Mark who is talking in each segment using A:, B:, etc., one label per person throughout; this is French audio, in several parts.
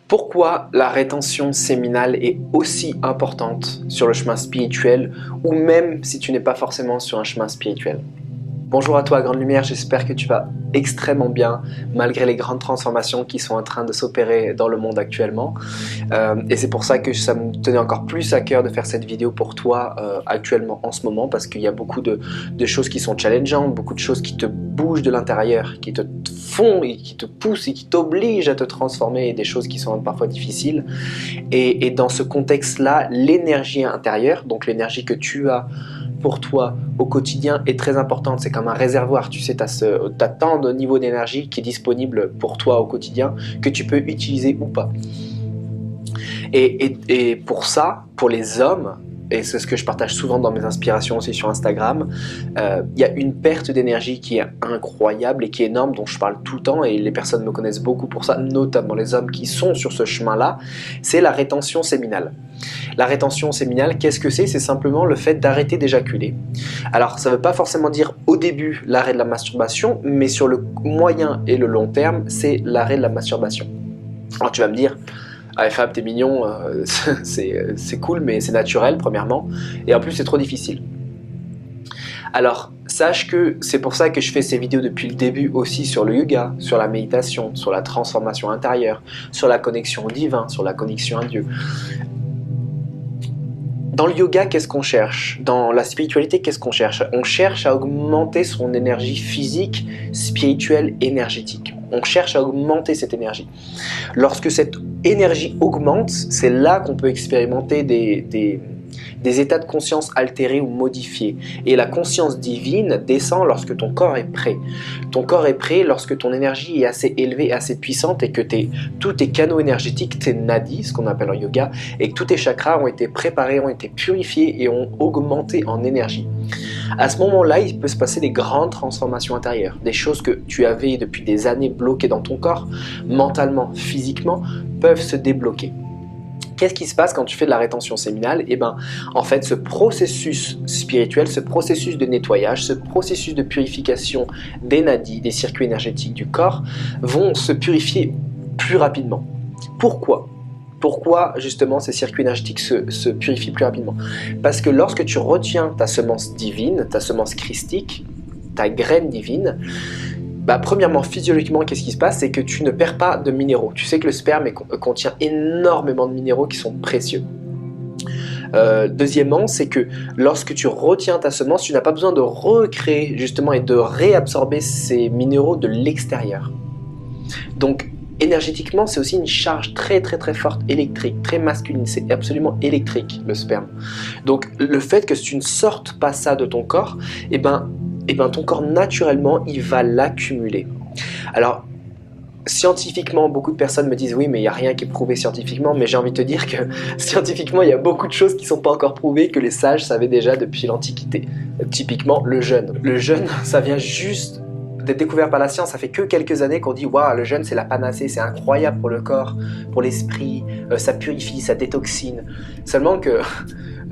A: Pourquoi la rétention séminale est aussi importante sur le chemin spirituel ou même si tu n'es pas forcément sur un chemin spirituel? Bonjour à toi Grande Lumière, j'espère que tu vas extrêmement bien malgré les grandes transformations qui sont en train de s'opérer dans le monde actuellement. Et c'est pour ça que ça me tenait encore plus à cœur de faire cette vidéo pour toi actuellement en ce moment, parce qu'il y a beaucoup de choses qui sont challengeantes, beaucoup de choses qui te bougent de l'intérieur, qui te font et qui te poussent et qui t'obligent à te transformer, et des choses qui sont parfois difficiles. Et dans ce contexte-là, l'énergie intérieure, donc l'énergie que tu as pour toi au quotidien est très importante. C'est comme un réservoir, tu sais, tu as tant de niveau d'énergie qui est disponible pour toi au quotidien que tu peux utiliser ou pas. Et pour ça, pour les hommes, et c'est ce que je partage souvent dans mes inspirations aussi sur Instagram, il y a une perte d'énergie qui est incroyable et qui est énorme, dont je parle tout le temps, et les personnes me connaissent beaucoup pour ça, notamment les hommes qui sont sur ce chemin-là, c'est la rétention séminale. La rétention séminale, qu'est-ce que c'est? C'est simplement le fait d'arrêter d'éjaculer. Alors, ça ne veut pas forcément dire au début l'arrêt de la masturbation, mais sur le moyen et le long terme, c'est l'arrêt de la masturbation. Alors tu vas me dire, ah Fab, t'es mignon, c'est cool, mais c'est naturel premièrement, et en plus c'est trop difficile. Alors, sache que c'est pour ça que je fais ces vidéos depuis le début aussi sur le yoga, sur la méditation, sur la transformation intérieure, sur la connexion au divin, sur la connexion à Dieu. Dans le yoga, qu'est-ce qu'on cherche? Dans la spiritualité, qu'est-ce qu'on cherche? On cherche à augmenter son énergie physique, spirituelle, énergétique. On cherche à augmenter cette énergie. Lorsque cette énergie augmente, c'est là qu'on peut expérimenter des états de conscience altérés ou modifiés. Et la conscience divine descend lorsque ton corps est prêt. Ton corps est prêt lorsque ton énergie est assez élevée, assez puissante, et que tous tes canaux énergétiques, tes nadis, ce qu'on appelle en yoga, et que tous tes chakras ont été préparés, ont été purifiés et ont augmenté en énergie. À ce moment-là, il peut se passer des grandes transformations intérieures, des choses que tu avais depuis des années bloquées dans ton corps, mentalement, physiquement, peuvent se débloquer. Qu'est-ce qui se passe quand tu fais de la rétention séminale? Eh bien, en fait, ce processus spirituel, ce processus de nettoyage, ce processus de purification des nadis, des circuits énergétiques du corps, vont se purifier plus rapidement. Pourquoi? Pourquoi justement ces circuits énergétiques se purifient plus rapidement? Parce que lorsque tu retiens ta semence divine, ta semence christique, ta graine divine, premièrement, physiologiquement, qu'est-ce qui se passe? C'est que tu ne perds pas de minéraux. Tu sais que le sperme contient énormément de minéraux qui sont précieux. Deuxièmement, c'est que lorsque tu retiens ta semence, tu n'as pas besoin de recréer justement et de réabsorber ces minéraux de l'extérieur. Donc, énergétiquement, c'est aussi une charge très très très forte électrique, très masculine, c'est absolument électrique le sperme. Donc le fait que tu ne sortes pas ça de ton corps, ton corps naturellement il va l'accumuler. Alors scientifiquement, beaucoup de personnes me disent oui mais il n'y a rien qui est prouvé scientifiquement, mais j'ai envie de te dire que scientifiquement il y a beaucoup de choses qui ne sont pas encore prouvées, que les sages savaient déjà depuis l'Antiquité. Typiquement le jeûne. Le jeûne, ça vient juste d'être découvert par la science, ça fait que quelques années qu'on dit waouh, le jeûne c'est la panacée, c'est incroyable pour le corps, pour l'esprit, ça purifie, ça détoxine. Seulement que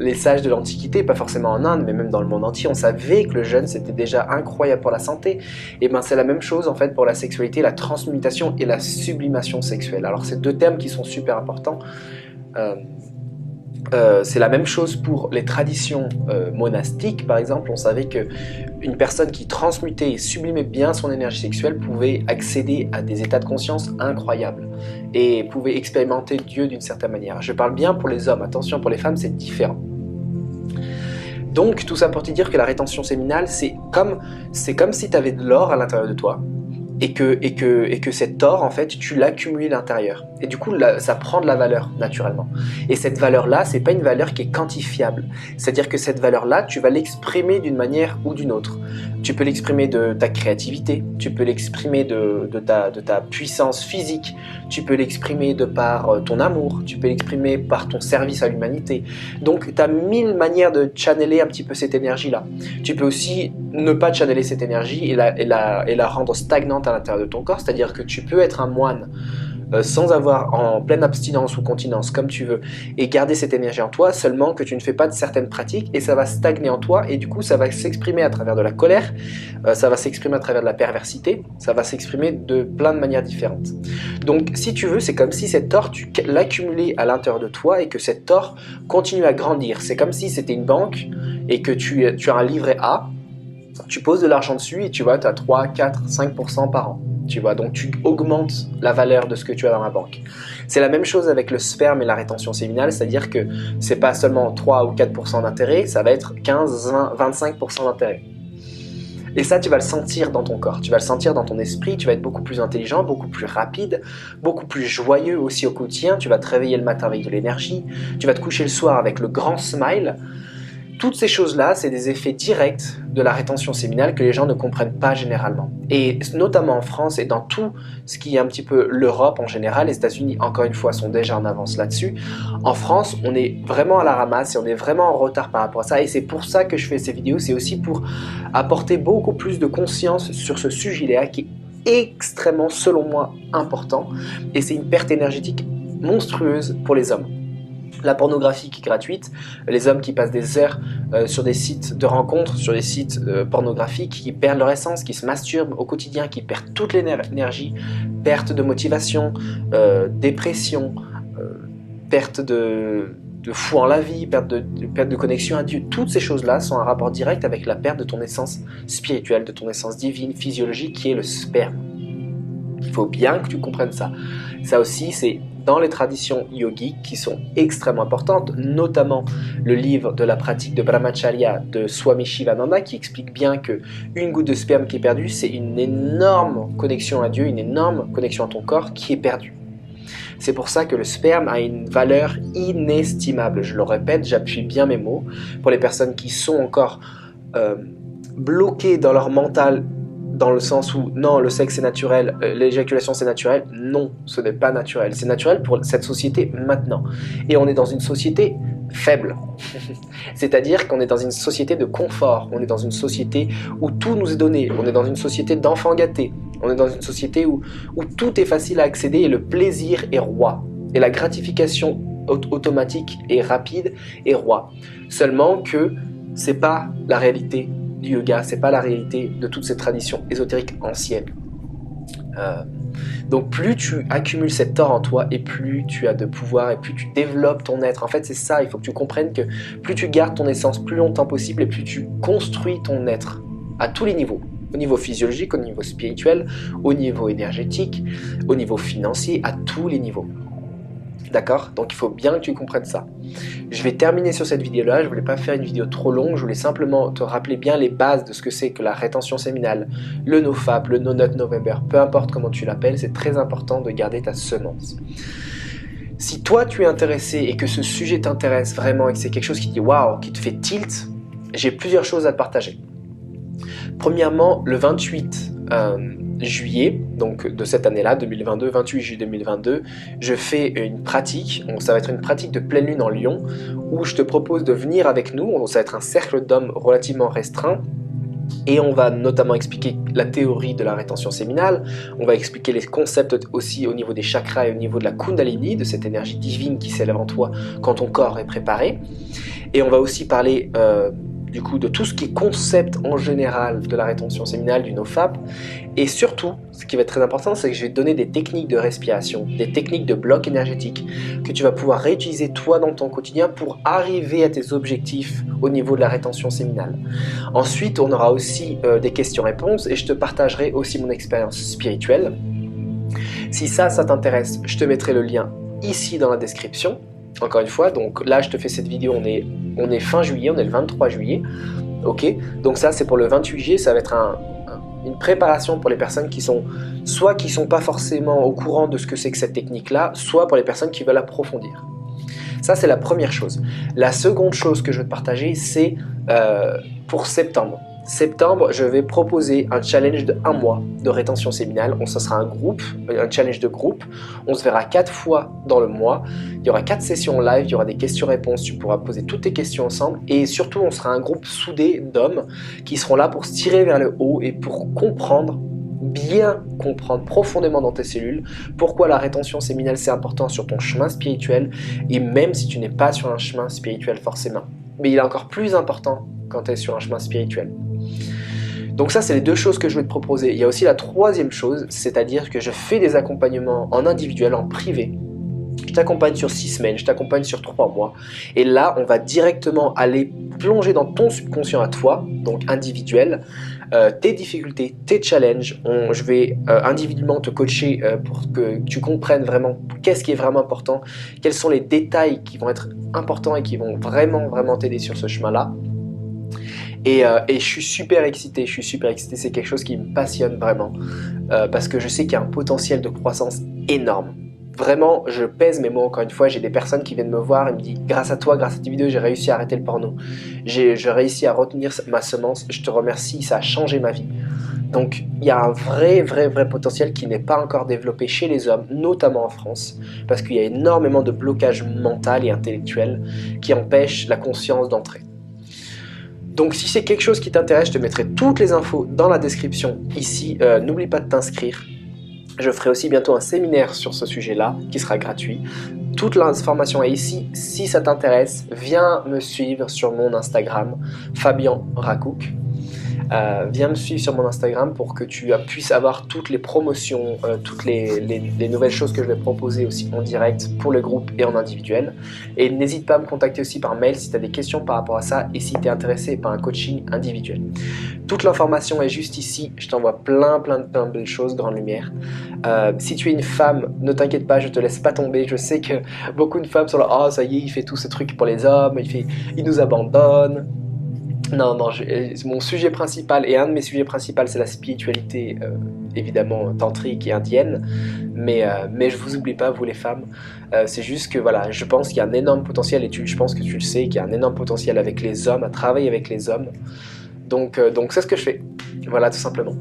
A: les sages de l'Antiquité, pas forcément en Inde, mais même dans le monde entier, on savait que le jeûne c'était déjà incroyable pour la santé. Et c'est la même chose en fait pour la sexualité, la transmutation et la sublimation sexuelle. Alors c'est deux termes qui sont super importants. C'est la même chose pour les traditions monastiques, par exemple. On savait qu'une personne qui transmutait et sublimait bien son énergie sexuelle pouvait accéder à des états de conscience incroyables et pouvait expérimenter Dieu d'une certaine manière. Je parle bien pour les hommes, attention, pour les femmes c'est différent. Donc tout ça pour te dire que la rétention séminale, c'est comme si tu avais de l'or à l'intérieur de toi. Et que cet or, en fait, tu l'accumules à l'intérieur. Et du coup, ça prend de la valeur, naturellement. Et cette valeur-là, c'est pas une valeur qui est quantifiable. C'est-à-dire que cette valeur-là, tu vas l'exprimer d'une manière ou d'une autre. Tu peux l'exprimer de ta créativité, tu peux l'exprimer de ta puissance physique, tu peux l'exprimer de par ton amour, tu peux l'exprimer par ton service à l'humanité. Donc, tu as 1000 manières de channeler un petit peu cette énergie-là. Tu peux aussi ne pas channeler cette énergie et la rendre stagnante à l'intérieur de ton corps, c'est-à-dire que tu peux être un moine sans avoir en pleine abstinence ou continence, comme tu veux, et garder cette énergie en toi, seulement que tu ne fais pas de certaines pratiques et ça va stagner en toi et du coup ça va s'exprimer à travers de la colère, ça va s'exprimer à travers de la perversité, ça va s'exprimer de plein de manières différentes. Donc si tu veux, c'est comme si cette or, tu l'accumulais à l'intérieur de toi et que cette or continue à grandir. C'est comme si c'était une banque et que tu as un livret A, tu poses de l'argent dessus et tu vois, tu as 3, 4, 5% par an. Tu vois, donc tu augmentes la valeur de ce que tu as dans la banque. C'est la même chose avec le sperme et la rétention séminale, c'est-à-dire que c'est pas seulement 3 ou 4% d'intérêt, ça va être 15, 20, 25% d'intérêt. Et ça, tu vas le sentir dans ton corps, tu vas le sentir dans ton esprit, tu vas être beaucoup plus intelligent, beaucoup plus rapide, beaucoup plus joyeux aussi au quotidien, tu vas te réveiller le matin avec de l'énergie, tu vas te coucher le soir avec le grand smile. Toutes ces choses-là, c'est des effets directs de la rétention séminale que les gens ne comprennent pas généralement. Et notamment en France et dans tout ce qui est un petit peu l'Europe en général, les États-Unis, encore une fois, sont déjà en avance là-dessus. En France, on est vraiment à la ramasse et on est vraiment en retard par rapport à ça. Et c'est pour ça que je fais ces vidéos, c'est aussi pour apporter beaucoup plus de conscience sur ce sujet-là qui est extrêmement, selon moi, important. Et c'est une perte énergétique monstrueuse pour les hommes. La pornographie qui est gratuite, les hommes qui passent des heures sur des sites de rencontres, sur des sites pornographiques, qui perdent leur essence, qui se masturbent au quotidien, qui perdent toute l'énergie, perte de motivation, dépression, perte de foi en la vie, perte de connexion à Dieu. Toutes ces choses-là sont en rapport direct avec la perte de ton essence spirituelle, de ton essence divine, physiologique, qui est le sperme. Il faut bien que tu comprennes ça. Ça aussi, c'est dans les traditions yogiques qui sont extrêmement importantes, notamment le livre de la pratique de Brahmacharya de Swami Shivananda qui explique bien qu'une goutte de sperme qui est perdue, c'est une énorme connexion à Dieu, une énorme connexion à ton corps qui est perdue. C'est pour ça que le sperme a une valeur inestimable. Je le répète, j'appuie bien mes mots. Pour les personnes qui sont encore bloquées dans leur mental, dans le sens où non, le sexe c'est naturel, l'éjaculation c'est naturel, non, ce n'est pas naturel. C'est naturel pour cette société maintenant. Et on est dans une société faible. C'est-à-dire qu'on est dans une société de confort, on est dans une société où tout nous est donné, on est dans une société d'enfants gâtés, on est dans une société où tout est facile à accéder et le plaisir est roi. Et la gratification automatique et rapide est roi. Seulement que c'est pas la réalité du yoga, c'est pas la réalité de toutes ces traditions ésotériques anciennes. Donc plus tu accumules cet or en toi et plus tu as de pouvoir et plus tu développes ton être. En fait c'est ça, il faut que tu comprennes que plus tu gardes ton essence plus longtemps possible et plus tu construis ton être à tous les niveaux. Au niveau physiologique, au niveau spirituel, au niveau énergétique, au niveau financier, à tous les niveaux. D'accord? Donc il faut bien que tu comprennes ça. Je vais terminer sur cette vidéo-là, je ne voulais pas faire une vidéo trop longue, je voulais simplement te rappeler bien les bases de ce que c'est que la rétention séminale, le NoFap, le No Nut November, peu importe comment tu l'appelles, c'est très important de garder ta semence. Si toi tu es intéressé et que ce sujet t'intéresse vraiment et que c'est quelque chose qui te dit waouh, qui te fait tilt, j'ai plusieurs choses à te partager. Premièrement, le 28 juillet, donc de cette année-là, 2022, 28 juillet 2022, je fais une pratique, ça va être une pratique de pleine lune en Lyon, où je te propose de venir avec nous, ça va être un cercle d'hommes relativement restreint, et on va notamment expliquer la théorie de la rétention séminale, on va expliquer les concepts aussi au niveau des chakras et au niveau de la Kundalini, de cette énergie divine qui s'élève en toi quand ton corps est préparé, et on va aussi parler du coup de tout ce qui est concept en général de la rétention séminale, du NoFap, et surtout, ce qui va être très important, c'est que je vais te donner des techniques de respiration, des techniques de bloc énergétique que tu vas pouvoir réutiliser toi dans ton quotidien pour arriver à tes objectifs au niveau de la rétention séminale. Ensuite, on aura aussi des questions-réponses et je te partagerai aussi mon expérience spirituelle. Si ça t'intéresse, je te mettrai le lien ici dans la description. Encore une fois, donc là je te fais cette vidéo, on est fin juillet, on est le 23 juillet, ok, donc ça c'est pour le 28 juillet, ça va être une préparation pour les personnes qui sont pas forcément au courant de ce que c'est que cette technique-là, soit pour les personnes qui veulent approfondir. Ça c'est la première chose. La seconde chose que je veux te partager, c'est pour septembre. Septembre, je vais proposer un challenge de 1 mois de rétention séminale. Ça sera un challenge de groupe. On se verra 4 fois dans le mois. Il y aura 4 sessions live, il y aura des questions-réponses. Tu pourras poser toutes tes questions ensemble. Et surtout, on sera un groupe soudé d'hommes qui seront là pour se tirer vers le haut et pour comprendre bien comprendre profondément dans tes cellules pourquoi la rétention séminale c'est important sur ton chemin spirituel, et même si tu n'es pas sur un chemin spirituel forcément. Mais il est encore plus important quand tu es sur un chemin spirituel. Donc ça, c'est les deux choses que je vais te proposer. Il y a aussi la troisième chose, c'est-à-dire que je fais des accompagnements en individuel, en privé. Je t'accompagne sur 6 semaines, je t'accompagne sur 3 mois. Et là, on va directement aller plonger dans ton subconscient à toi, donc individuel, tes difficultés, tes challenges. Je vais individuellement te coacher pour que tu comprennes vraiment qu'est-ce qui est vraiment important, quels sont les détails qui vont être importants et qui vont vraiment t'aider sur ce chemin-là. Et je suis super excité, c'est quelque chose qui me passionne vraiment, parce que je sais qu'il y a un potentiel de croissance énorme. Vraiment, je pèse mes mots encore une fois, j'ai des personnes qui viennent me voir et me disent « Grâce à toi, grâce à tes vidéos, j'ai réussi à arrêter le porno. J'ai réussi à retenir ma semence, je te remercie, ça a changé ma vie. » Donc, il y a un vrai potentiel qui n'est pas encore développé chez les hommes, notamment en France, parce qu'il y a énormément de blocages mental et intellectuel qui empêchent la conscience d'entrer. Donc si c'est quelque chose qui t'intéresse, je te mettrai toutes les infos dans la description ici. N'oublie pas de t'inscrire. Je ferai aussi bientôt un séminaire sur ce sujet-là qui sera gratuit. Toute l'information est ici. Si ça t'intéresse, viens me suivre sur mon Instagram, Fabien Racouk. Viens me suivre sur mon Instagram pour que tu puisses avoir toutes les promotions, toutes les nouvelles choses que je vais proposer aussi en direct pour le groupe et en individuel. Et n'hésite pas à me contacter aussi par mail si tu as des questions par rapport à ça et si tu es intéressé par un coaching individuel. Toute l'information est juste ici, je t'envoie plein de belles choses, grande lumière. Si tu es une femme, ne t'inquiète pas, je te laisse pas tomber. Je sais que beaucoup de femmes sont là, oh ça y est, il fait tous ces trucs pour les hommes, il nous abandonne. Non, mon sujet principal, et un de mes sujets principaux, c'est la spiritualité, évidemment tantrique et indienne, mais je vous oublie pas, vous les femmes, c'est juste que voilà, je pense qu'il y a un énorme potentiel, et je pense que tu le sais, qu'il y a un énorme potentiel avec les hommes, à travailler avec les hommes, donc c'est ce que je fais, voilà tout simplement.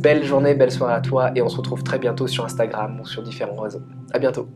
A: Belle journée, belle soirée à toi, et on se retrouve très bientôt sur Instagram ou sur différents réseaux. À bientôt.